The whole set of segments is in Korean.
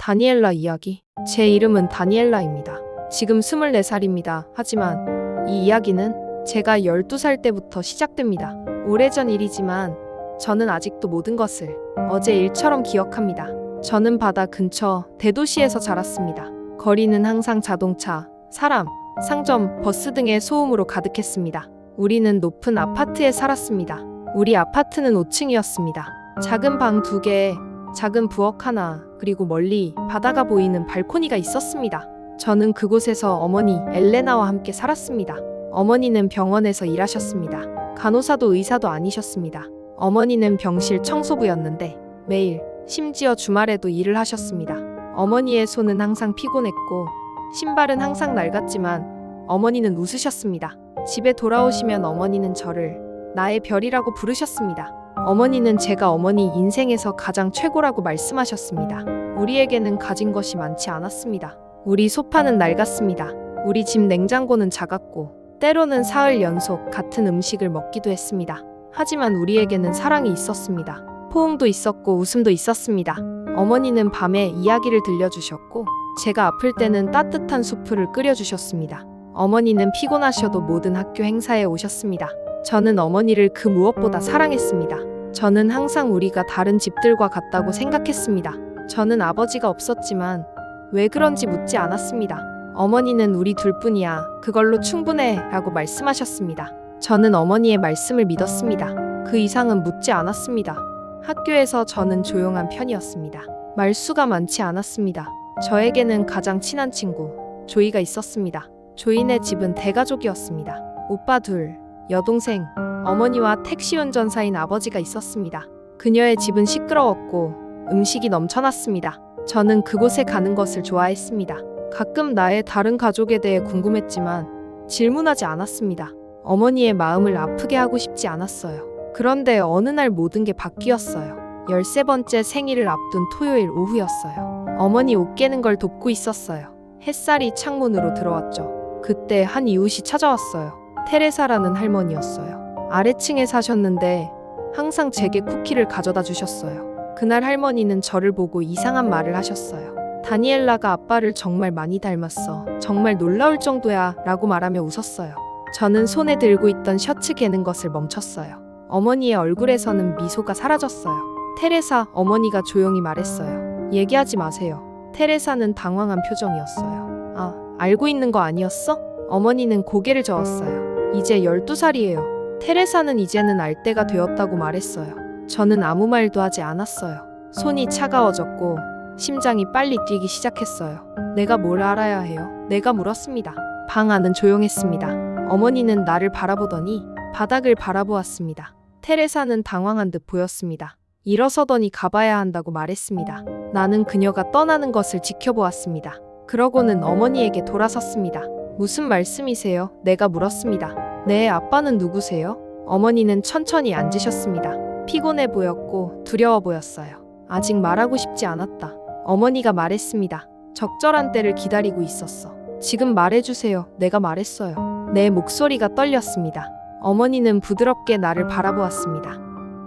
다니엘라 이야기. 제 이름은 다니엘라입니다. 지금 24살입니다. 하지만 이 이야기는 제가 12살 때부터 시작됩니다. 오래전 일이지만 저는 아직도 모든 것을 어제 일처럼 기억합니다. 저는 바다 근처 대도시에서 자랐습니다. 거리는 항상 자동차, 사람, 상점, 버스 등의 소음으로 가득했습니다. 우리는 높은 아파트에 살았습니다. 우리 아파트는 5층이었습니다. 작은 방 2개, 작은 부엌 하나, 그리고 멀리 바다가 보이는 발코니가 있었습니다. 저는 그곳에서 어머니 엘레나와 함께 살았습니다. 어머니는 병원에서 일하셨습니다. 간호사도 의사도 아니셨습니다. 어머니는 병실 청소부였는데 매일, 심지어 주말에도 일을 하셨습니다. 어머니의 손은 항상 피곤했고 신발은 항상 낡았지만 어머니는 웃으셨습니다. 집에 돌아오시면 어머니는 저를 나의 별이라고 부르셨습니다. 어머니는 제가 어머니 인생에서 가장 최고라고 말씀하셨습니다. 우리에게는 가진 것이 많지 않았습니다. 우리 소파는 낡았습니다. 우리 집 냉장고는 작았고 때로는 사흘 연속 같은 음식을 먹기도 했습니다. 하지만 우리에게는 사랑이 있었습니다. 포옹도 있었고 웃음도 있었습니다. 어머니는 밤에 이야기를 들려주셨고 제가 아플 때는 따뜻한 수프를 끓여주셨습니다. 어머니는 피곤하셔도 모든 학교 행사에 오셨습니다. 저는 어머니를 그 무엇보다 사랑했습니다. 저는 항상 우리가 다른 집들과 같다고 생각했습니다. 저는 아버지가 없었지만 왜 그런지 묻지 않았습니다. 어머니는 우리 둘뿐이야. 그걸로 충분해. 라고 말씀하셨습니다. 저는 어머니의 말씀을 믿었습니다. 그 이상은 묻지 않았습니다. 학교에서 저는 조용한 편이었습니다. 말수가 많지 않았습니다. 저에게는 가장 친한 친구, 조이가 있었습니다. 조이네 집은 대가족이었습니다. 오빠 둘, 여동생, 어머니와 택시 운전사인 아버지가 있었습니다. 그녀의 집은 시끄러웠고 음식이 넘쳐났습니다. 저는 그곳에 가는 것을 좋아했습니다. 가끔 나의 다른 가족에 대해 궁금했지만 질문하지 않았습니다. 어머니의 마음을 아프게 하고 싶지 않았어요. 그런데 어느 날 모든 게 바뀌었어요. 13번째 생일을 앞둔 토요일 오후였어요. 어머니 옷 깨는 걸 돕고 있었어요. 햇살이 창문으로 들어왔죠. 그때 한 이웃이 찾아왔어요. 테레사라는 할머니였어요. 아래층에 사셨는데 항상 제게 쿠키를 가져다 주셨어요. 그날 할머니는 저를 보고 이상한 말을 하셨어요. 다니엘라가 아빠를 정말 많이 닮았어. 정말 놀라울 정도야. 라고 말하며 웃었어요. 저는 손에 들고 있던 셔츠 개는 것을 멈췄어요. 어머니의 얼굴에서는 미소가 사라졌어요. 테레사, 어머니가 조용히 말했어요. 얘기하지 마세요. 테레사는 당황한 표정이었어요. 아, 알고 있는 거 아니었어? 어머니는 고개를 저었어요. 이제 12살이에요. 테레사는 이제는 알 때가 되었다고 말했어요. 저는 아무 말도 하지 않았어요. 손이 차가워졌고 심장이 빨리 뛰기 시작했어요. 내가 뭘 알아야 해요? 내가 물었습니다. 방 안은 조용했습니다. 어머니는 나를 바라보더니 바닥을 바라보았습니다. 테레사는 당황한 듯 보였습니다. 일어서더니 가봐야 한다고 말했습니다. 나는 그녀가 떠나는 것을 지켜보았습니다. 그러고는 어머니에게 돌아섰습니다. 무슨 말씀이세요? 내가 물었습니다. 네, 아빠는 누구세요? 어머니는 천천히 앉으셨습니다. 피곤해 보였고 두려워 보였어요. 아직 말하고 싶지 않았다. 어머니가 말했습니다. 적절한 때를 기다리고 있었어. 지금 말해주세요. 내가 말했어요. 내 목소리가 떨렸습니다. 어머니는 부드럽게 나를 바라보았습니다.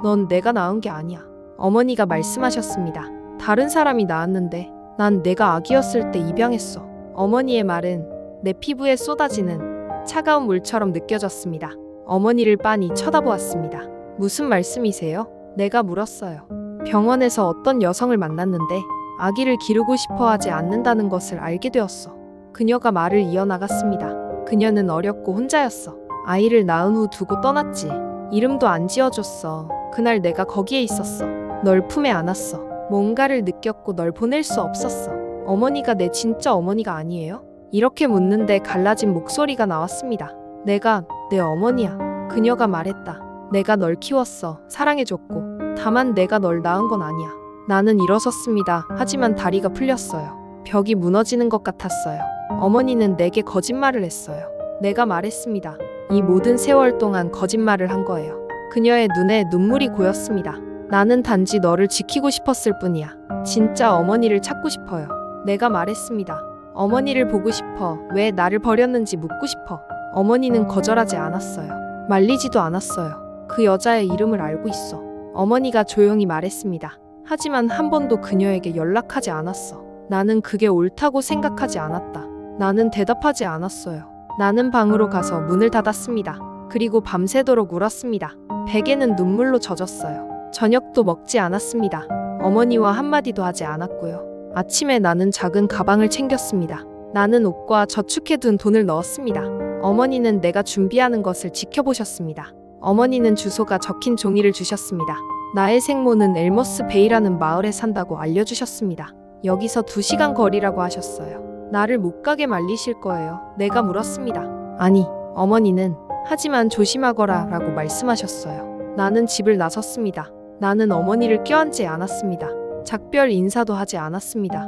넌 내가 낳은 게 아니야. 어머니가 말씀하셨습니다. 다른 사람이 낳았는데 난 내가 아기였을 때 입양했어. 어머니의 말은 내 피부에 쏟아지는 차가운 물처럼 느껴졌습니다. 어머니를 빤히 쳐다보았습니다. 무슨 말씀이세요? 내가 물었어요. 병원에서 어떤 여성을 만났는데 아기를 기르고 싶어 하지 않는다는 것을 알게 되었어. 그녀가 말을 이어나갔습니다. 그녀는 어렸고 혼자였어. 아이를 낳은 후 두고 떠났지. 이름도 안 지어줬어. 그날 내가 거기에 있었어. 널 품에 안았어. 뭔가를 느꼈고 널 보낼 수 없었어. 어머니가 내 진짜 어머니가 아니에요? 이렇게 묻는데 갈라진 목소리가 나왔습니다. 내가 내 어머니야. 그녀가 말했다. 내가 널 키웠어. 사랑해줬고. 다만 내가 널 낳은 건 아니야. 나는 일어섰습니다. 하지만 다리가 풀렸어요. 벽이 무너지는 것 같았어요. 어머니는 내게 거짓말을 했어요. 내가 말했습니다. 이 모든 세월 동안 거짓말을 한 거예요. 그녀의 눈에 눈물이 고였습니다. 나는 단지 너를 지키고 싶었을 뿐이야. 진짜 어머니를 찾고 싶어요. 내가 말했습니다. 어머니를 보고 싶어. 왜 나를 버렸는지 묻고 싶어. 어머니는 거절하지 않았어요. 말리지도 않았어요. 그 여자의 이름을 알고 있어. 어머니가 조용히 말했습니다. 하지만 한 번도 그녀에게 연락하지 않았어. 나는 그게 옳다고 생각하지 않았다. 나는 대답하지 않았어요. 나는 방으로 가서 문을 닫았습니다. 그리고 밤새도록 울었습니다. 베개는 눈물로 젖었어요. 저녁도 먹지 않았습니다. 어머니와 한마디도 하지 않았고요. 아침에 나는 작은 가방을 챙겼습니다. 나는 옷과 저축해둔 돈을 넣었습니다. 어머니는 내가 준비하는 것을 지켜보셨습니다. 어머니는 주소가 적힌 종이를 주셨습니다. 나의 생모는 엘머스 베이라는 마을에 산다고 알려주셨습니다. 여기서 2시간 거리라고 하셨어요. 나를 못 가게 말리실 거예요. 내가 물었습니다. 아니, 어머니는 하지만 조심하거라 라고 말씀하셨어요. 나는 집을 나섰습니다. 나는 어머니를 껴안지 않았습니다. 작별 인사도 하지 않았습니다.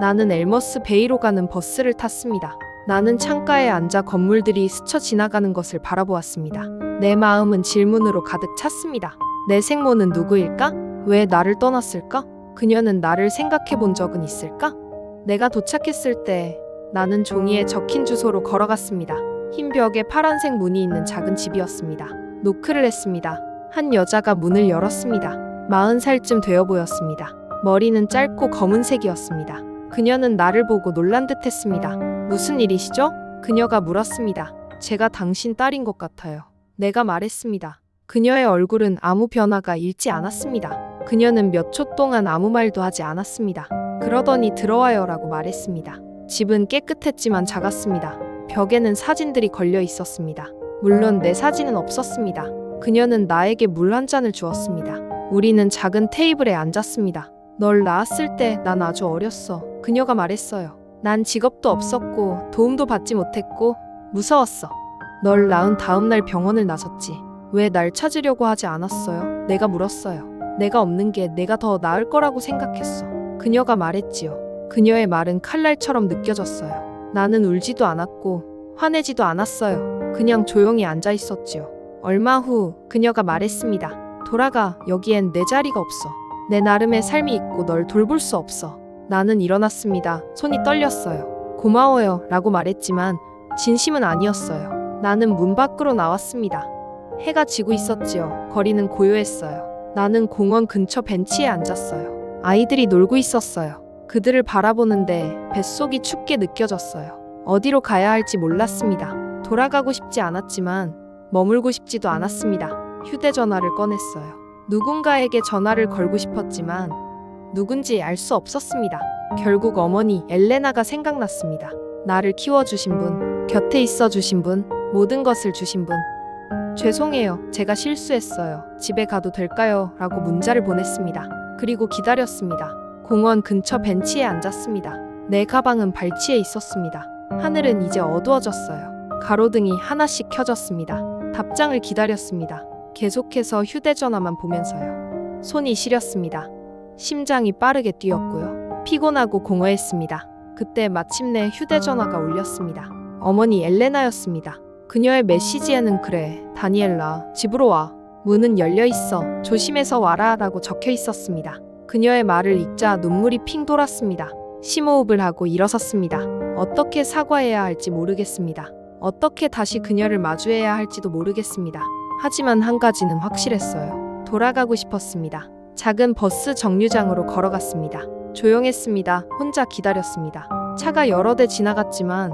나는 엘머스 베이로 가는 버스를 탔습니다. 나는 창가에 앉아 건물들이 스쳐 지나가는 것을 바라보았습니다. 내 마음은 질문으로 가득 찼습니다. 내 생모는 누구일까? 왜 나를 떠났을까? 그녀는 나를 생각해 본 적은 있을까? 내가 도착했을 때 나는 종이에 적힌 주소로 걸어갔습니다. 흰 벽에 파란색 문이 있는 작은 집이었습니다. 노크를 했습니다. 한 여자가 문을 열었습니다. 40살쯤 되어 보였습니다. 머리는 짧고 검은색이었습니다. 그녀는 나를 보고 놀란 듯 했습니다. 무슨 일이시죠? 그녀가 물었습니다. 제가 당신 딸인 것 같아요. 내가 말했습니다. 그녀의 얼굴은 아무 변화가 일지 않았습니다. 그녀는 몇 초 동안 아무 말도 하지 않았습니다. 그러더니 들어와요 라고 말했습니다. 집은 깨끗했지만 작았습니다. 벽에는 사진들이 걸려 있었습니다. 물론 내 사진은 없었습니다. 그녀는 나에게 물 한 잔을 주었습니다. 우리는 작은 테이블에 앉았습니다. 널 낳았을 때 난 아주 어렸어. 그녀가 말했어요. 난 직업도 없었고 도움도 받지 못했고 무서웠어. 널 낳은 다음 날 병원을 나섰지. 왜 날 찾으려고 하지 않았어요? 내가 물었어요. 내가 없는 게 내가 더 나을 거라고 생각했어. 그녀가 말했지요. 그녀의 말은 칼날처럼 느껴졌어요. 나는 울지도 않았고 화내지도 않았어요. 그냥 조용히 앉아 있었지요. 얼마 후 그녀가 말했습니다. 돌아가. 여기엔 내 자리가 없어. 내 나름의 삶이 있고 널 돌볼 수 없어. 나는 일어났습니다. 손이 떨렸어요. 고마워요 라고 말했지만 진심은 아니었어요. 나는 문 밖으로 나왔습니다. 해가 지고 있었지요. 거리는 고요했어요. 나는 공원 근처 벤치에 앉았어요. 아이들이 놀고 있었어요. 그들을 바라보는데 뱃속이 춥게 느껴졌어요. 어디로 가야 할지 몰랐습니다. 돌아가고 싶지 않았지만 머물고 싶지도 않았습니다. 휴대전화를 꺼냈어요. 누군가에게 전화를 걸고 싶었지만 누군지 알 수 없었습니다. 결국 어머니 엘레나가 생각났습니다. 나를 키워주신 분, 곁에 있어주신 분, 모든 것을 주신 분. 죄송해요. 제가 실수했어요. 집에 가도 될까요? 라고 문자를 보냈습니다. 그리고 기다렸습니다. 공원 근처 벤치에 앉았습니다. 내 가방은 발치에 있었습니다. 하늘은 이제 어두워졌어요. 가로등이 하나씩 켜졌습니다. 답장을 기다렸습니다. 계속해서 휴대전화만 보면서요. 손이 시렸습니다. 심장이 빠르게 뛰었고요. 피곤하고 공허했습니다. 그때 마침내 휴대전화가 울렸습니다. 어머니 엘레나였습니다. 그녀의 메시지에는 그래, 다니엘라, 집으로 와. 문은 열려 있어. 조심해서 와라 라고 적혀 있었습니다. 그녀의 말을 읽자 눈물이 핑 돌았습니다. 심호흡을 하고 일어섰습니다. 어떻게 사과해야 할지 모르겠습니다. 어떻게 다시 그녀를 마주해야 할지도 모르겠습니다. 하지만 한 가지는 확실했어요. 돌아가고 싶었습니다. 작은 버스 정류장으로 걸어갔습니다. 조용했습니다. 혼자 기다렸습니다. 차가 여러 대 지나갔지만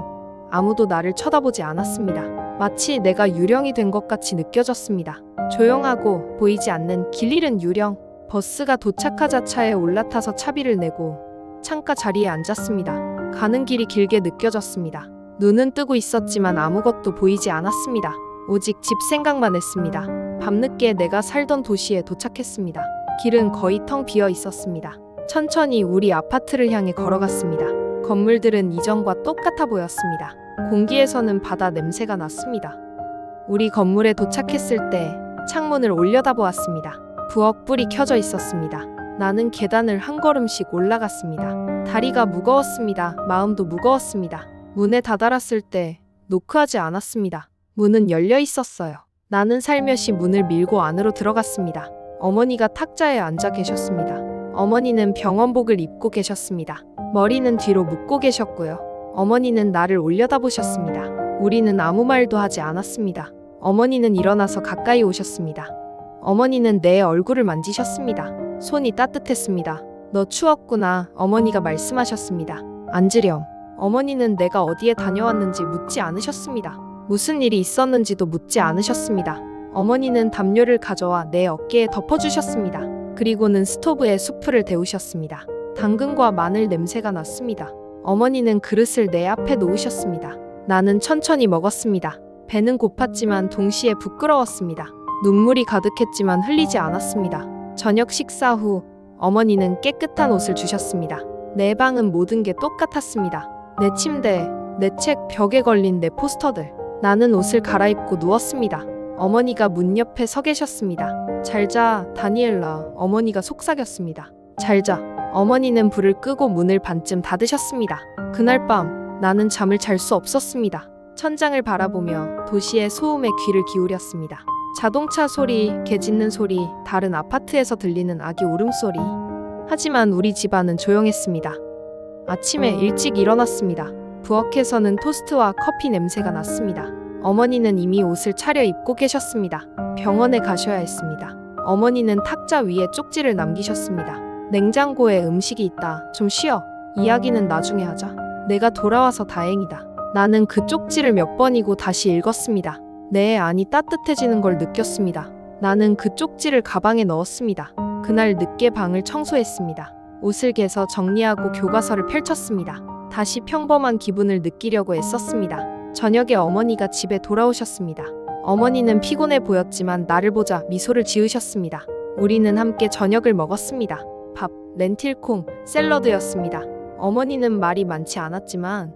아무도 나를 쳐다보지 않았습니다. 마치 내가 유령이 된 것 같이 느껴졌습니다. 조용하고 보이지 않는 길 잃은 유령. 버스가 도착하자 차에 올라타서 차비를 내고 창가 자리에 앉았습니다. 가는 길이 길게 느껴졌습니다. 눈은 뜨고 있었지만 아무것도 보이지 않았습니다. 오직 집 생각만 했습니다. 밤늦게 내가 살던 도시에 도착했습니다. 길은 거의 텅 비어 있었습니다. 천천히 우리 아파트를 향해 걸어갔습니다. 건물들은 이전과 똑같아 보였습니다. 공기에서는 바다 냄새가 났습니다. 우리 건물에 도착했을 때 창문을 올려다보았습니다. 부엌 불이 켜져 있었습니다. 나는 계단을 한 걸음씩 올라갔습니다. 다리가 무거웠습니다. 마음도 무거웠습니다. 문에 다다랐을 때 노크하지 않았습니다. 문은 열려 있었어요. 나는 살며시 문을 밀고 안으로 들어갔습니다. 어머니가 탁자에 앉아 계셨습니다. 어머니는 병원복을 입고 계셨습니다. 머리는 뒤로 묶고 계셨고요. 어머니는 나를 올려다보셨습니다. 우리는 아무 말도 하지 않았습니다. 어머니는 일어나서 가까이 오셨습니다. 어머니는 내 얼굴을 만지셨습니다. 손이 따뜻했습니다. 너 추웠구나. 어머니가 말씀하셨습니다. 앉으렴. 어머니는 내가 어디에 다녀왔는지 묻지 않으셨습니다. 무슨 일이 있었는지도 묻지 않으셨습니다. 어머니는 담요를 가져와 내 어깨에 덮어주셨습니다. 그리고는 스토브에 수프를 데우셨습니다. 당근과 마늘 냄새가 났습니다. 어머니는 그릇을 내 앞에 놓으셨습니다. 나는 천천히 먹었습니다. 배는 고팠지만 동시에 부끄러웠습니다. 눈물이 가득했지만 흘리지 않았습니다. 저녁 식사 후 어머니는 깨끗한 옷을 주셨습니다. 내 방은 모든 게 똑같았습니다. 내 침대, 내 책, 벽에 걸린 내 포스터들. 나는 옷을 갈아입고 누웠습니다. 어머니가 문 옆에 서 계셨습니다. 잘 자, 다니엘라. 어머니가 속삭였습니다. 잘 자. 어머니는 불을 끄고 문을 반쯤 닫으셨습니다. 그날 밤 나는 잠을 잘 수 없었습니다. 천장을 바라보며 도시의 소음에 귀를 기울였습니다. 자동차 소리, 개 짖는 소리, 다른 아파트에서 들리는 아기 울음소리. 하지만 우리 집안은 조용했습니다. 아침에 일찍 일어났습니다. 부엌에서는 토스트와 커피 냄새가 났습니다. 어머니는 이미 옷을 차려 입고 계셨습니다. 병원에 가셔야 했습니다. 어머니는 탁자 위에 쪽지를 남기셨습니다. 냉장고에 음식이 있다. 좀 쉬어. 이야기는 나중에 하자. 내가 돌아와서 다행이다. 나는 그 쪽지를 몇 번이고 다시 읽었습니다. 내 안이 따뜻해지는 걸 느꼈습니다. 나는 그 쪽지를 가방에 넣었습니다. 그날 늦게 방을 청소했습니다. 옷을 개서 정리하고 교과서를 펼쳤습니다. 다시 평범한 기분을 느끼려고 애썼습니다. 저녁에 어머니가 집에 돌아오셨습니다. 어머니는 피곤해 보였지만 나를 보자 미소를 지으셨습니다. 우리는 함께 저녁을 먹었습니다. 밥, 렌틸콩, 샐러드였습니다. 어머니는 말이 많지 않았지만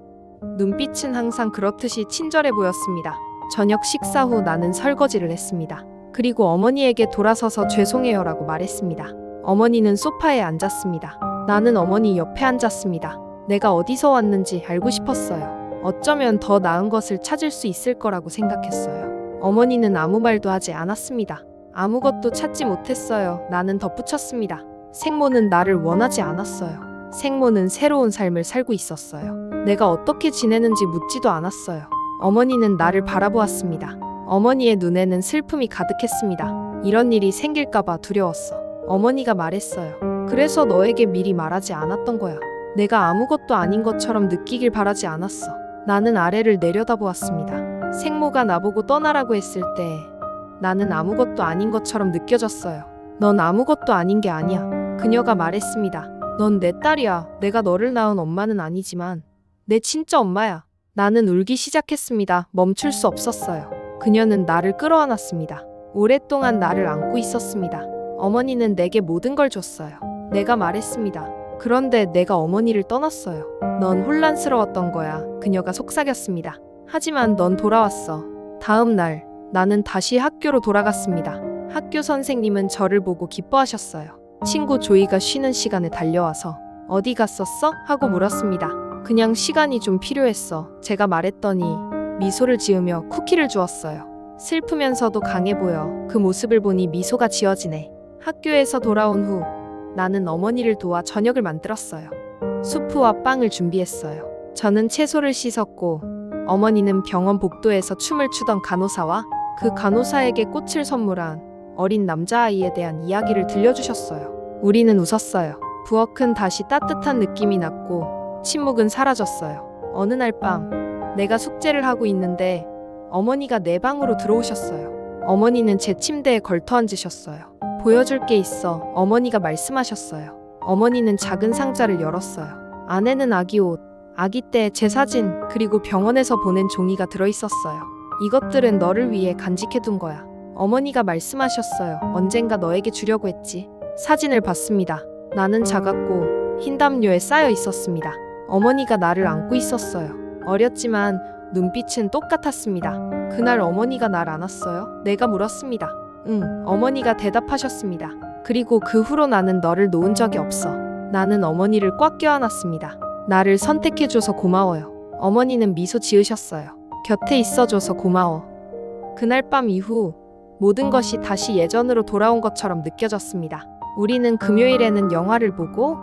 눈빛은 항상 그렇듯이 친절해 보였습니다. 저녁 식사 후 나는 설거지를 했습니다. 그리고 어머니에게 돌아서서 죄송해요라고 말했습니다. 어머니는 소파에 앉았습니다. 나는 어머니 옆에 앉았습니다. 내가 어디서 왔는지 알고 싶었어요. 어쩌면 더 나은 것을 찾을 수 있을 거라고 생각했어요. 어머니는 아무 말도 하지 않았습니다. 아무것도 찾지 못했어요. 나는 덧붙였습니다. 생모는 나를 원하지 않았어요. 생모는 새로운 삶을 살고 있었어요. 내가 어떻게 지내는지 묻지도 않았어요. 어머니는 나를 바라보았습니다. 어머니의 눈에는 슬픔이 가득했습니다. 이런 일이 생길까봐 두려웠어. 어머니가 말했어요. 그래서 너에게 미리 말하지 않았던 거야. 내가 아무것도 아닌 것처럼 느끼길 바라지 않았어. 나는 아래를 내려다보았습니다. 생모가 나보고 떠나라고 했을 때 나는 아무것도 아닌 것처럼 느껴졌어요. 넌 아무것도 아닌 게 아니야. 그녀가 말했습니다. 넌 내 딸이야. 내가 너를 낳은 엄마는 아니지만 내 진짜 엄마야. 나는 울기 시작했습니다. 멈출 수 없었어요. 그녀는 나를 끌어안았습니다. 오랫동안 나를 안고 있었습니다. 어머니는 내게 모든 걸 줬어요. 내가 말했습니다. 그런데 내가 어머니를 떠났어요. 넌 혼란스러웠던 거야. 그녀가 속삭였습니다. 하지만 넌 돌아왔어. 다음 날 나는 다시 학교로 돌아갔습니다. 학교 선생님은 저를 보고 기뻐하셨어요. 친구 조이가 쉬는 시간에 달려와서 어디 갔었어? 하고 물었습니다. 그냥 시간이 좀 필요했어. 제가 말했더니 미소를 지으며 쿠키를 주었어요. 슬프면서도 강해 보여. 그 모습을 보니 미소가 지어지네. 학교에서 돌아온 후 나는 어머니를 도와 저녁을 만들었어요. 수프와 빵을 준비했어요. 저는 채소를 씻었고 어머니는 병원 복도에서 춤을 추던 간호사와 그 간호사에게 꽃을 선물한 어린 남자아이에 대한 이야기를 들려주셨어요. 우리는 웃었어요. 부엌은 다시 따뜻한 느낌이 났고 침묵은 사라졌어요. 어느 날 밤 내가 숙제를 하고 있는데 어머니가 내 방으로 들어오셨어요. 어머니는 제 침대에 걸터 앉으셨어요. 보여줄 게 있어. 어머니가 말씀하셨어요. 어머니는 작은 상자를 열었어요. 안에는 아기 옷, 아기 때 제 사진, 그리고 병원에서 보낸 종이가 들어있었어요. 이것들은 너를 위해 간직해둔 거야. 어머니가 말씀하셨어요. 언젠가 너에게 주려고 했지. 사진을 봤습니다. 나는 작았고 흰 담요에 쌓여 있었습니다. 어머니가 나를 안고 있었어요. 어렸지만 눈빛은 똑같았습니다. 그날 어머니가 날 안았어요? 내가 물었습니다. 응, 어머니가 대답하셨습니다. 그리고 그 후로 나는 너를 놓은 적이 없어. 나는 어머니를 꽉 껴안았습니다. 나를 선택해줘서 고마워요. 어머니는 미소 지으셨어요. 곁에 있어줘서 고마워. 그날 밤 이후 모든 것이 다시 예전으로 돌아온 것처럼 느껴졌습니다. 우리는 금요일에는 영화를 보고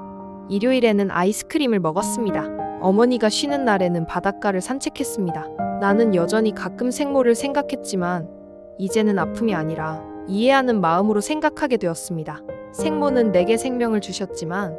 일요일에는 아이스크림을 먹었습니다. 어머니가 쉬는 날에는 바닷가를 산책했습니다. 나는 여전히 가끔 생모를 생각했지만 이제는 아픔이 아니라 이해하는 마음으로 생각하게 되었습니다. 생모는 내게 생명을 주셨지만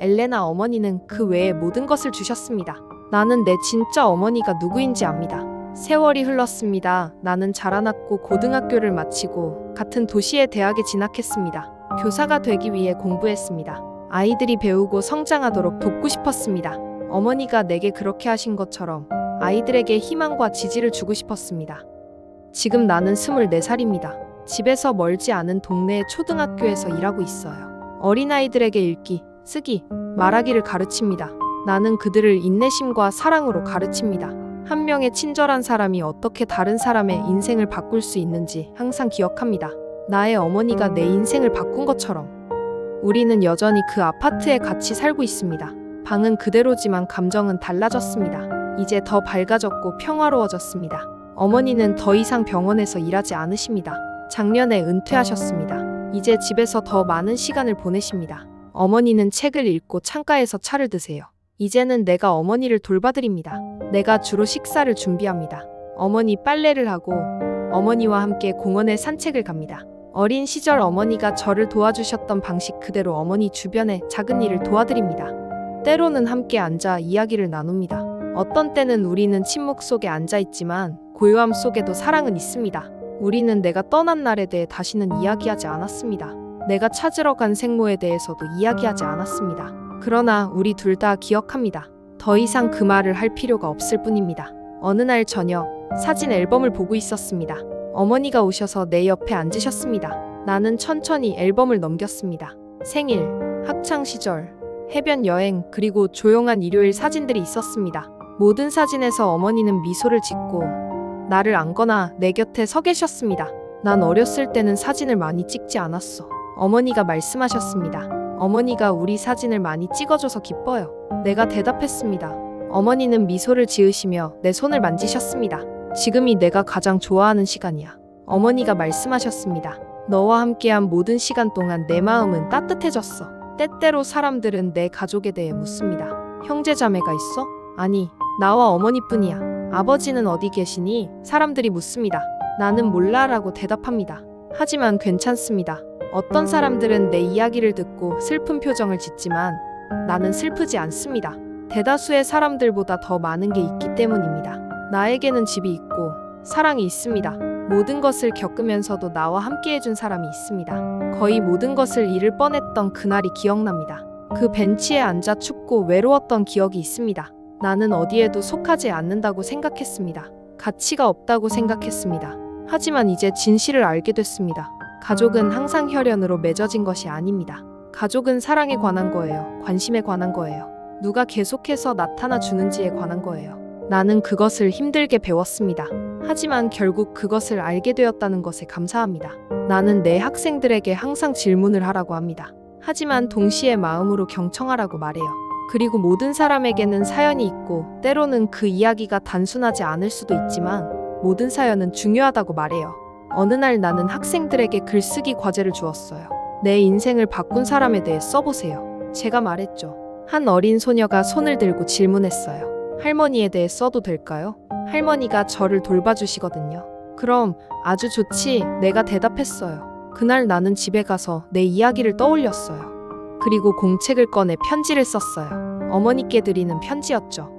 엘레나 어머니는 그 외에 모든 것을 주셨습니다. 나는 내 진짜 어머니가 누구인지 압니다. 세월이 흘렀습니다. 나는 자라났고 고등학교를 마치고 같은 도시의 대학에 진학했습니다. 교사가 되기 위해 공부했습니다. 아이들이 배우고 성장하도록 돕고 싶었습니다. 어머니가 내게 그렇게 하신 것처럼 아이들에게 희망과 지지를 주고 싶었습니다. 지금 나는 24살입니다. 집에서 멀지 않은 동네의 초등학교에서 일하고 있어요. 어린아이들에게 읽기, 쓰기, 말하기를 가르칩니다. 나는 그들을 인내심과 사랑으로 가르칩니다. 한 명의 친절한 사람이 어떻게 다른 사람의 인생을 바꿀 수 있는지 항상 기억합니다. 나의 어머니가 내 인생을 바꾼 것처럼. 우리는 여전히 그 아파트에 같이 살고 있습니다. 방은 그대로지만 감정은 달라졌습니다. 이제 더 밝아졌고 평화로워졌습니다. 어머니는 더 이상 병원에서 일하지 않으십니다. 작년에 은퇴하셨습니다. 이제 집에서 더 많은 시간을 보내십니다. 어머니는 책을 읽고 창가에서 차를 드세요. 이제는 내가 어머니를 돌봐드립니다. 내가 주로 식사를 준비합니다. 어머니 빨래를 하고 어머니와 함께 공원에 산책을 갑니다. 어린 시절 어머니가 저를 도와주셨던 방식 그대로 어머니 주변의 작은 일을 도와드립니다. 때로는 함께 앉아 이야기를 나눕니다. 어떤 때는 우리는 침묵 속에 앉아 있지만 고요함 속에도 사랑은 있습니다. 우리는 내가 떠난 날에 대해 다시는 이야기하지 않았습니다. 내가 찾으러 간 생모에 대해서도 이야기하지 않았습니다. 그러나 우리 둘 다 기억합니다. 더 이상 그 말을 할 필요가 없을 뿐입니다. 어느 날 저녁 사진 앨범을 보고 있었습니다. 어머니가 오셔서 내 옆에 앉으셨습니다. 나는 천천히 앨범을 넘겼습니다. 생일, 학창시절, 해변 여행, 그리고 조용한 일요일 사진들이 있었습니다. 모든 사진에서 어머니는 미소를 짓고 나를 안거나 내 곁에 서 계셨습니다. 난 어렸을 때는 사진을 많이 찍지 않았어. 어머니가 말씀하셨습니다. 어머니가 우리 사진을 많이 찍어줘서 기뻐요. 내가 대답했습니다. 어머니는 미소를 지으시며 내 손을 만지셨습니다. 지금이 내가 가장 좋아하는 시간이야. 어머니가 말씀하셨습니다. 너와 함께한 모든 시간 동안 내 마음은 따뜻해졌어. 때때로 사람들은 내 가족에 대해 묻습니다. 형제자매가 있어? 아니, 나와 어머니뿐이야. 아버지는 어디 계시니? 사람들이 묻습니다. 나는 몰라라고 대답합니다. 하지만 괜찮습니다. 어떤 사람들은 내 이야기를 듣고 슬픈 표정을 짓지만 나는 슬프지 않습니다. 대다수의 사람들보다 더 많은 게 있기 때문입니다. 나에게는 집이 있고 사랑이 있습니다. 모든 것을 겪으면서도 나와 함께 해준 사람이 있습니다. 거의 모든 것을 잃을 뻔했던 그날이 기억납니다. 그 벤치에 앉아 춥고 외로웠던 기억이 있습니다. 나는 어디에도 속하지 않는다고 생각했습니다. 가치가 없다고 생각했습니다. 하지만 이제 진실을 알게 됐습니다. 가족은 항상 혈연으로 맺어진 것이 아닙니다. 가족은 사랑에 관한 거예요. 관심에 관한 거예요. 누가 계속해서 나타나 주는지에 관한 거예요. 나는 그것을 힘들게 배웠습니다. 하지만 결국 그것을 알게 되었다는 것에 감사합니다. 나는 내 학생들에게 항상 질문을 하라고 합니다. 하지만 동시에 마음으로 경청하라고 말해요. 그리고 모든 사람에게는 사연이 있고 때로는 그 이야기가 단순하지 않을 수도 있지만 모든 사연은 중요하다고 말해요. 어느 날 나는 학생들에게 글쓰기 과제를 주었어요. 내 인생을 바꾼 사람에 대해 써보세요. 제가 말했죠. 한 어린 소녀가 손을 들고 질문했어요. 할머니에 대해 써도 될까요? 할머니가 저를 돌봐주시거든요. 그럼 아주 좋지, 내가 대답했어요. 그날 나는 집에 가서 내 이야기를 떠올렸어요. 그리고 공책을 꺼내 편지를 썼어요. 어머니께 드리는 편지였죠.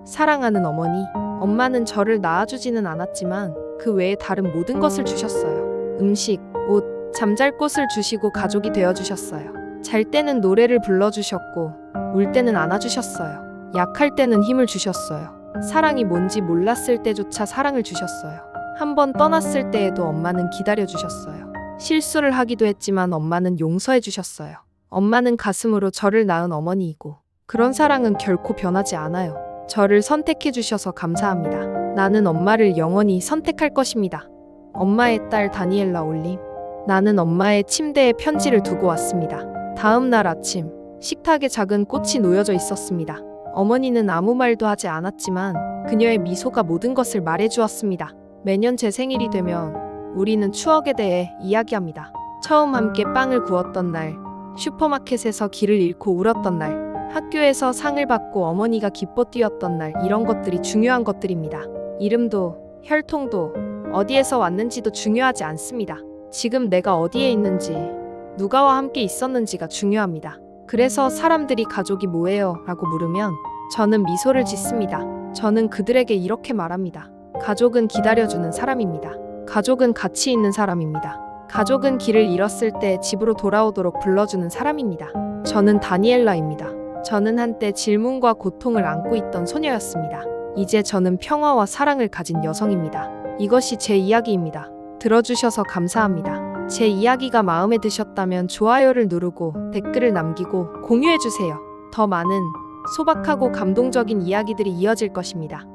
사랑하는 어머니, 엄마는 저를 낳아주지는 않았지만 그 외에 다른 모든 것을 주셨어요. 음식, 옷, 잠잘 곳을 주시고 가족이 되어주셨어요. 잘 때는 노래를 불러주셨고 울 때는 안아주셨어요. 약할 때는 힘을 주셨어요. 사랑이 뭔지 몰랐을 때조차 사랑을 주셨어요. 한 번 떠났을 때에도 엄마는 기다려주셨어요. 실수를 하기도 했지만 엄마는 용서해 주셨어요. 엄마는 가슴으로 저를 낳은 어머니이고 그런 사랑은 결코 변하지 않아요. 저를 선택해 주셔서 감사합니다. 나는 엄마를 영원히 선택할 것입니다. 엄마의 딸 다니엘라 올림. 나는 엄마의 침대에 편지를 두고 왔습니다. 다음 날 아침, 식탁에 작은 꽃이 놓여져 있었습니다. 어머니는 아무 말도 하지 않았지만 그녀의 미소가 모든 것을 말해주었습니다. 매년 제 생일이 되면 우리는 추억에 대해 이야기합니다. 처음 함께 빵을 구웠던 날, 슈퍼마켓에서 길을 잃고 울었던 날, 학교에서 상을 받고 어머니가 기뻐 뛰었던 날, 이런 것들이 중요한 것들입니다. 이름도, 혈통도, 어디에서 왔는지도 중요하지 않습니다. 지금 내가 어디에 있는지, 누가와 함께 있었는지가 중요합니다. 그래서 사람들이 가족이 뭐예요? 라고 물으면 저는 미소를 짓습니다. 저는 그들에게 이렇게 말합니다. 가족은 기다려주는 사람입니다. 가족은 가치 있는 사람입니다. 가족은 길을 잃었을 때 집으로 돌아오도록 불러주는 사람입니다. 저는 다니엘라입니다. 저는 한때 질문과 고통을 안고 있던 소녀였습니다. 이제 저는 평화와 사랑을 가진 여성입니다. 이것이 제 이야기입니다. 들어주셔서 감사합니다. 제 이야기가 마음에 드셨다면 좋아요를 누르고 댓글을 남기고 공유해주세요. 더 많은 소박하고 감동적인 이야기들이 이어질 것입니다.